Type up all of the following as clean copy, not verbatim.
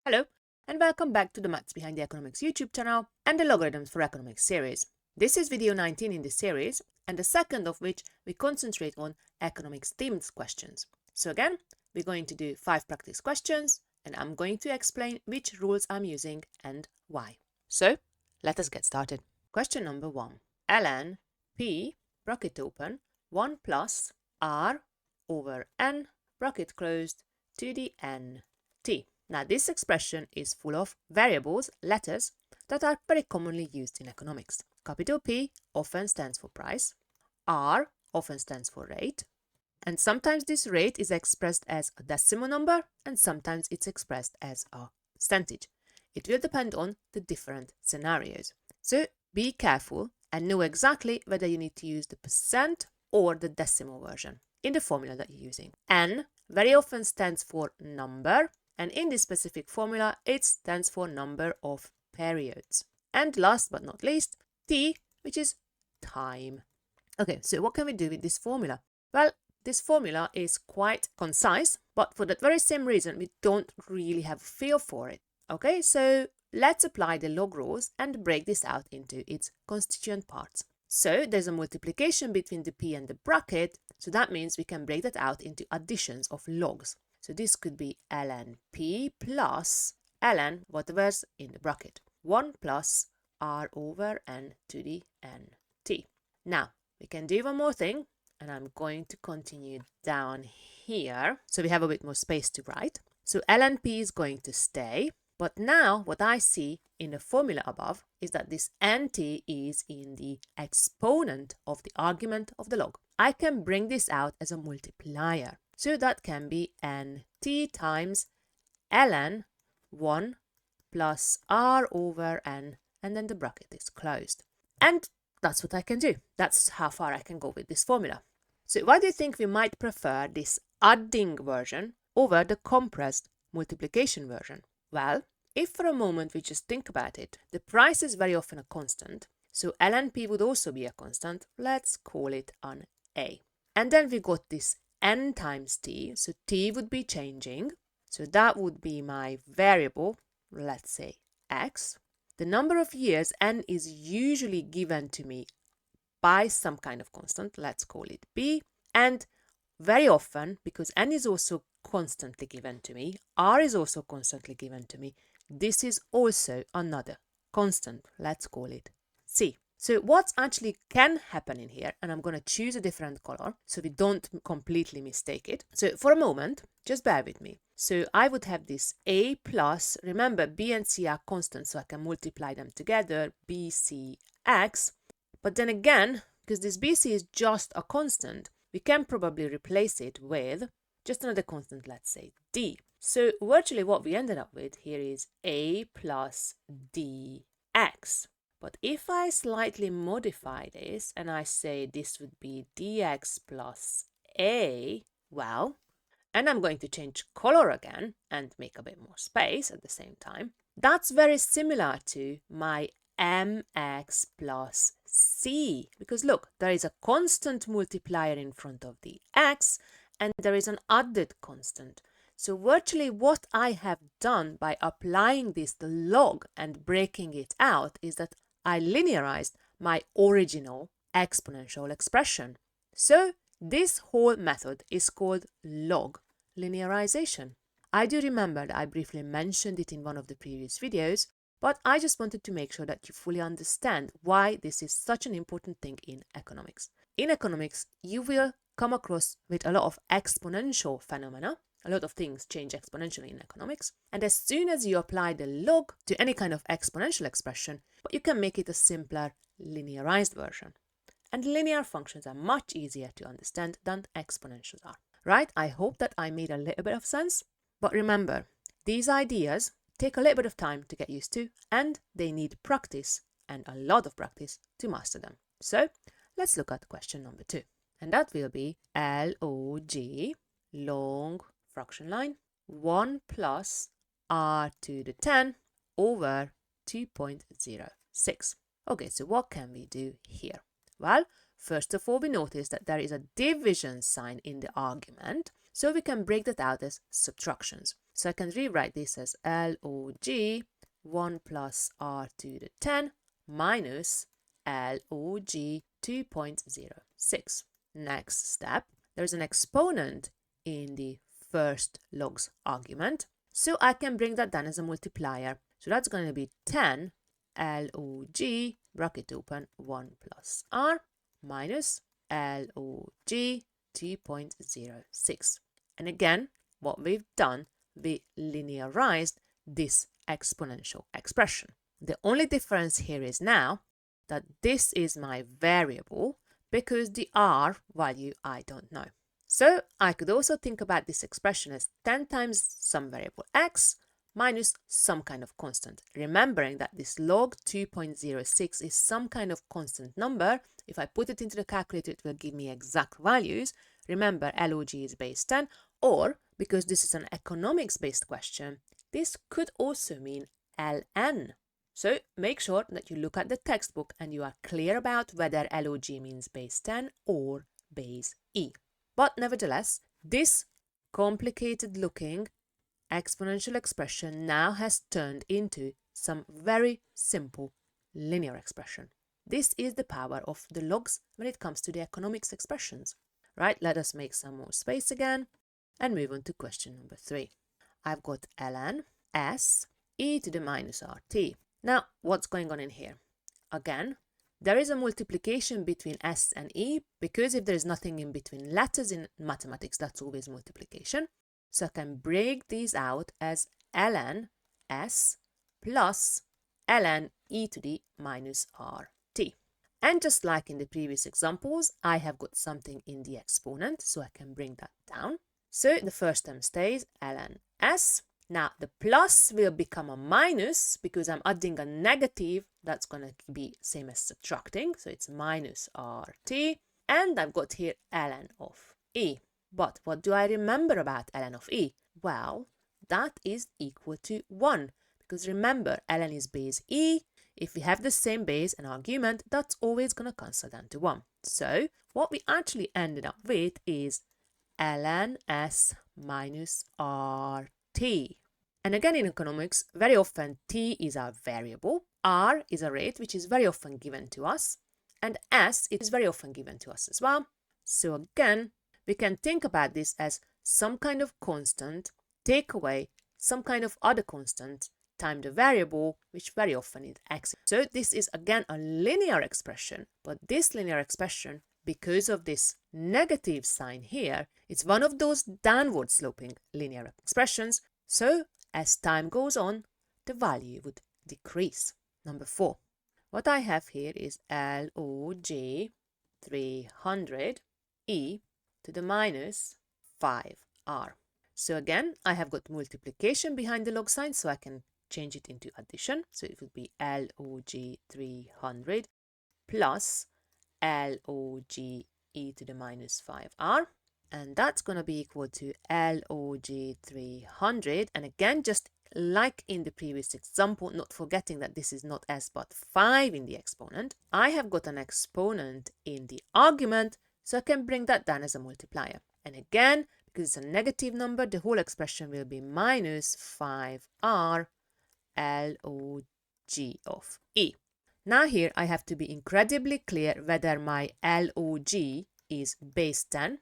Hello, and welcome back to the Maths Behind the Economics YouTube channel and the Logarithms for Economics series. This is video 19 in this series, and the second of which we concentrate on economics themed questions. So again, we're going to do 5 practice questions, and I'm going to explain which rules I'm using and why. So, let us get started. Question number 1. ln p, bracket open, 1 plus r over n, bracket closed, to the n t. Now, this expression is full of variables, letters, that are very commonly used in economics. Capital P often stands for price, R often stands for rate, and sometimes this rate is expressed as a decimal number and sometimes it's expressed as a percentage. It will depend on the different scenarios. So be careful and know exactly whether you need to use the percent or the decimal version in the formula that you're using. N very often stands for number, and in this specific formula, it stands for number of periods. And last but not least, T, which is time. Okay, so what can we do with this formula? Well, this formula is quite concise, but for that very same reason, we don't really have a feel for it. Okay, so let's apply the log rules and break this out into its constituent parts. So there's a multiplication between the p and the bracket, so that means we can break that out into additions of logs. So this could be ln p plus ln whatever's in the bracket. 1 plus r over n to the n t. Now, we can do one more thing, and I'm going to continue down here, so we have a bit more space to write. So ln p is going to stay, but now what I see in the formula above is that this nt is in the exponent of the argument of the log. I can bring this out as a multiplier. So that can be nt times ln 1 plus r over n, and then the bracket is closed. And that's what I can do. That's how far I can go with this formula. So why do you think we might prefer this adding version over the compressed multiplication version? Well, if for a moment we just think about it, the price is very often a constant, so ln p would also be a constant. Let's call it an a. And then we got this n times t, so t would be changing, so that would be my variable, let's say x. The number of years n is usually given to me by some kind of constant, let's call it b, and very often, because n is also constantly given to me, r is also constantly given to me, this is also another constant, let's call it c. So what actually can happen in here, and I'm going to choose a different color so we don't completely mistake it. So for a moment, just bear with me. So I would have this a plus, remember b and c are constant, so I can multiply them together, bcx. But then again, because this bc is just a constant, we can probably replace it with just another constant, let's say d. So virtually what we ended up with here is a plus dx. But if I slightly modify this and I say this would be dx plus a, well, and I'm going to change color again and make a bit more space at the same time, that's very similar to my mx plus c, because look, there is a constant multiplier in front of the x and there is an added constant. So virtually what I have done by applying this log and breaking it out is that I linearized my original exponential expression. So this whole method is called log linearization. I do remember that I briefly mentioned it in one of the previous videos, but I just wanted to make sure that you fully understand why this is such an important thing in economics. In economics, you will come across with a lot of exponential phenomena. A lot of things change exponentially in economics. And as soon as you apply the log to any kind of exponential expression, you can make it a simpler linearized version. And linear functions are much easier to understand than exponentials are. Right? I hope that I made a little bit of sense. But remember, these ideas take a little bit of time to get used to, and they need practice, and a lot of practice, to master them. So let's look at question number 2. And that will be log, long fraction line, 1 plus r to the 10 over 2.06. Okay, so what can we do here? Well, first of all, we notice that there is a division sign in the argument. So we can break that out as subtractions. So I can rewrite this as log 1 plus r to the 10 minus log 2.06. Next step, there's an exponent in the first log's argument, so I can bring that down as a multiplier. So that's going to be 10 log, bracket open, 1 plus r minus log 2.06. And again, what we've done, we linearized this exponential expression. The only difference here is now that this is my variable because the r value I don't know. So I could also think about this expression as 10 times some variable x minus some kind of constant, remembering that this log 2.06 is some kind of constant number. If I put it into the calculator, it will give me exact values. Remember, log is base 10, or because this is an economics-based question, this could also mean ln. So make sure that you look at the textbook and you are clear about whether log means base 10 or base e. But nevertheless, this complicated looking exponential expression now has turned into some very simple linear expression. This is the power of the logs when it comes to the economics expressions. Right, let us make some more space again and move on to question number 3. I've got ln s e to the minus rt. Now, what's going on in here? Again, there is a multiplication between s and e because if there is nothing in between letters in mathematics, that's always multiplication. So I can break these out as ln s plus ln e to the minus rt. And just like in the previous examples, I have got something in the exponent, so I can bring that down. So the first term stays ln s. Now the plus will become a minus because I'm adding a negative. That's going to be same as subtracting. So it's minus rt. And I've got here ln of e. But what do I remember about ln of e? Well, that is equal to 1. Because remember, ln is base e. If we have the same base and argument, that's always going to cancel down to 1. So what we actually ended up with is ln s minus rt. And again, in economics, very often t is our variable, r is a rate which is very often given to us, and s is very often given to us as well. So again, we can think about this as some kind of constant, take away some kind of other constant, time the variable, which very often is x. So this is again a linear expression, but this linear expression, because of this negative sign here, it's one of those downward sloping linear expressions. So as time goes on, the value would decrease. Number 4. What I have here is log 300 e to the minus 5r. So again, I have got multiplication behind the log sign, so I can change it into addition. So it would be log 300 plus log e to the minus 5r. And that's going to be equal to log 300. And again, just like in the previous example, not forgetting that this is not s but 5 in the exponent, I have got an exponent in the argument, so I can bring that down as a multiplier. And again, because it's a negative number, the whole expression will be minus 5r log of e. Now here I have to be incredibly clear whether my log is base 10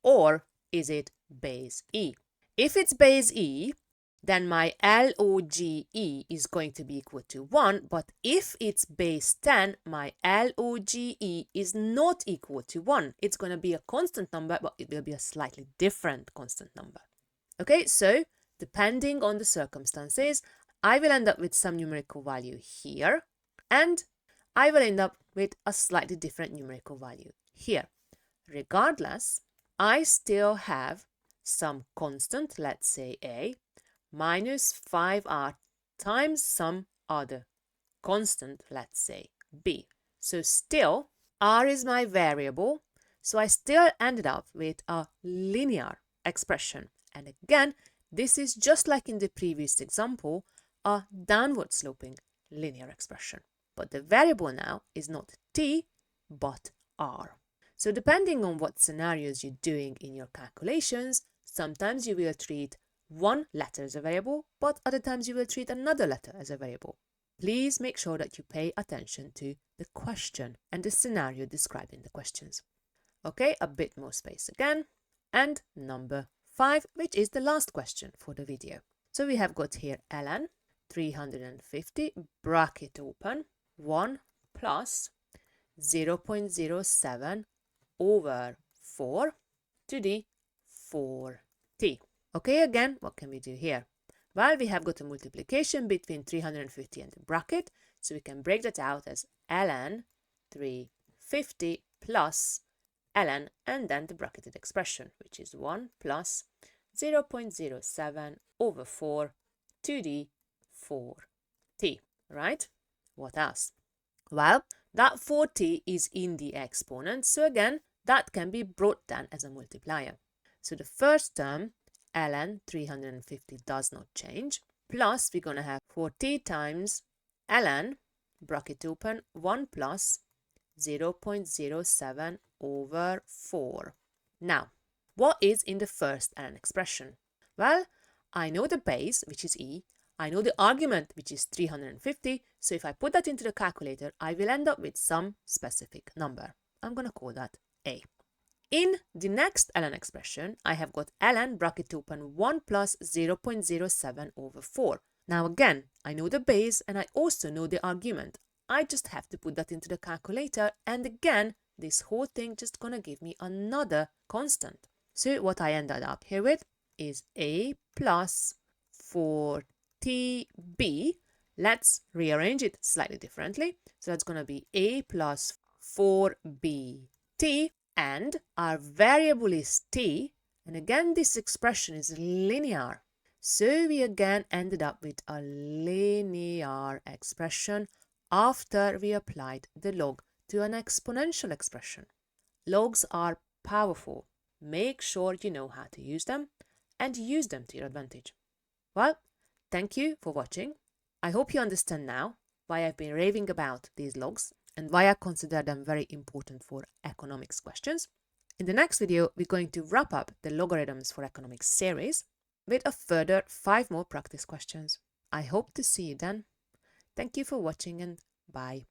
or is it base e. If it's base e, then my LOGE is going to be equal to 1, but if it's base 10, my LOGE is not equal to 1. It's going to be a constant number, but it will be a slightly different constant number. Okay, so depending on the circumstances, I will end up with some numerical value here, and I will end up with a slightly different numerical value here. Regardless, I still have some constant, let's say a, minus 5r times some other constant, let's say b. So still, r is my variable, so I still ended up with a linear expression. And again, this is just like in the previous example, a downward sloping linear expression. But the variable now is not t, but r. So depending on what scenarios you're doing in your calculations, Sometimes you will treat one letter as a variable, but other times you will treat another letter as a variable. Please make sure that you pay attention to the question and the scenario described in the questions. Okay, a bit more space again. And number 5, which is the last question for the video. So we have got here ln 350 bracket open 1 plus 0.07 over 4 to the 4t. Okay, again, what can we do here? Well, we have got a multiplication between 350 and the bracket, so we can break that out as ln 350 plus ln and then the bracketed expression, which is 1 plus 0.07 over 4 to the 4t, right? What else? Well, that 4t is in the exponent, so again, that can be brought down as a multiplier. So the first term, ln 350, does not change, plus we're going to have 4t times ln, bracket open, 1 plus 0.07 over 4. Now, what is in the first ln expression? Well, I know the base, which is e, I know the argument, which is 350, so if I put that into the calculator, I will end up with some specific number. I'm going to call that a. In the next ln expression, I have got ln bracket open 1 plus 0.07 over 4. Now again, I know the base and I also know the argument. I just have to put that into the calculator, and again, this whole thing just gonna give me another constant. So what I ended up here with is a plus 4tb. Let's rearrange it slightly differently. So that's gonna be a plus 4bt, and our variable is t, and again this expression is linear. So we again ended up with a linear expression after we applied the log to an exponential expression. Logs are powerful. Make sure you know how to use them and use them to your advantage. Well, thank you for watching. I hope you understand now why I've been raving about these logs and why I consider them very important for economics questions. In the next video, we're going to wrap up the logarithms for economics series with a further 5 more practice questions. I hope to see you then. Thank you for watching and bye.